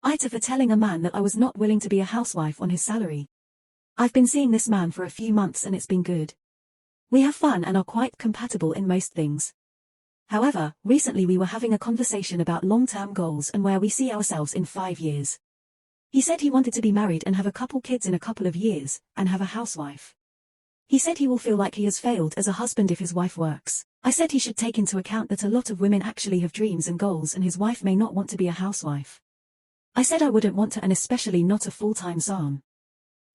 AITAH for telling a man that I was not willing to be a housewife on his salary. I've been seeing this man for a few months and it's been good. We have fun and are quite compatible in most things. However, recently we were having a conversation about long-term goals and where we see ourselves in 5 years. He said he wanted to be married and have a couple kids in a couple of years, and have a housewife. He said he will feel like he has failed as a husband if his wife works. I said he should take into account that a lot of women actually have dreams and goals and his wife may not want to be a housewife. I said I wouldn't want to, and especially not a full-time SAM.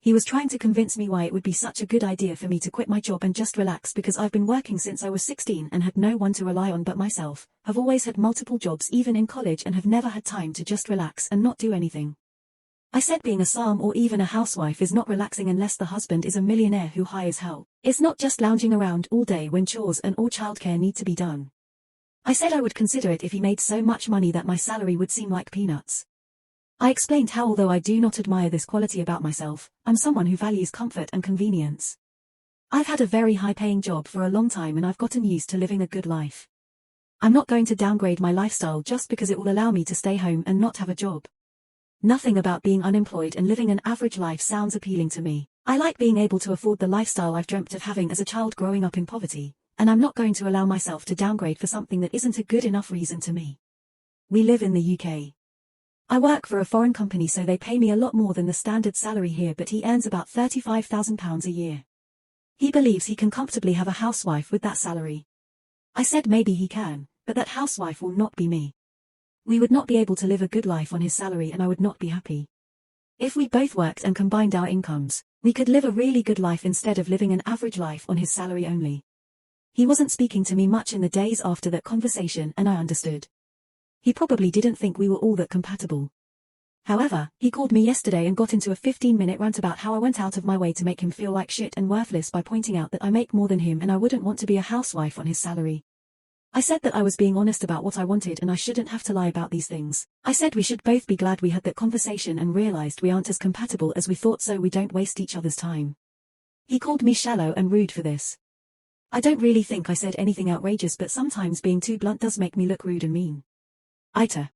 He was trying to convince me why it would be such a good idea for me to quit my job and just relax because I've been working since I was 16 and had no one to rely on but myself, have always had multiple jobs even in college and have never had time to just relax and not do anything. I said being a SAM or even a housewife is not relaxing unless the husband is a millionaire who hires help. It's not just lounging around all day when chores and or childcare need to be done. I said I would consider it if he made so much money that my salary would seem like peanuts. I explained how although I do not admire this quality about myself, I'm someone who values comfort and convenience. I've had a very high-paying job for a long time and I've gotten used to living a good life. I'm not going to downgrade my lifestyle just because it will allow me to stay home and not have a job. Nothing about being unemployed and living an average life sounds appealing to me. I like being able to afford the lifestyle I've dreamt of having as a child growing up in poverty, and I'm not going to allow myself to downgrade for something that isn't a good enough reason to me. We live in the UK. I work for a foreign company so they pay me a lot more than the standard salary here, but he earns about £35,000 a year. He believes he can comfortably have a housewife with that salary. I said maybe he can, but that housewife will not be me. We would not be able to live a good life on his salary and I would not be happy. If we both worked and combined our incomes, we could live a really good life instead of living an average life on his salary only. He wasn't speaking to me much in the days after that conversation and I understood. He probably didn't think we were all that compatible. However, he called me yesterday and got into a 15-minute rant about how I went out of my way to make him feel like shit and worthless by pointing out that I make more than him and I wouldn't want to be a housewife on his salary. I said that I was being honest about what I wanted and I shouldn't have to lie about these things. I said we should both be glad we had that conversation and realized we aren't as compatible as we thought so we don't waste each other's time. He called me shallow and rude for this. I don't really think I said anything outrageous, but sometimes being too blunt does make me look rude and mean. AITAH.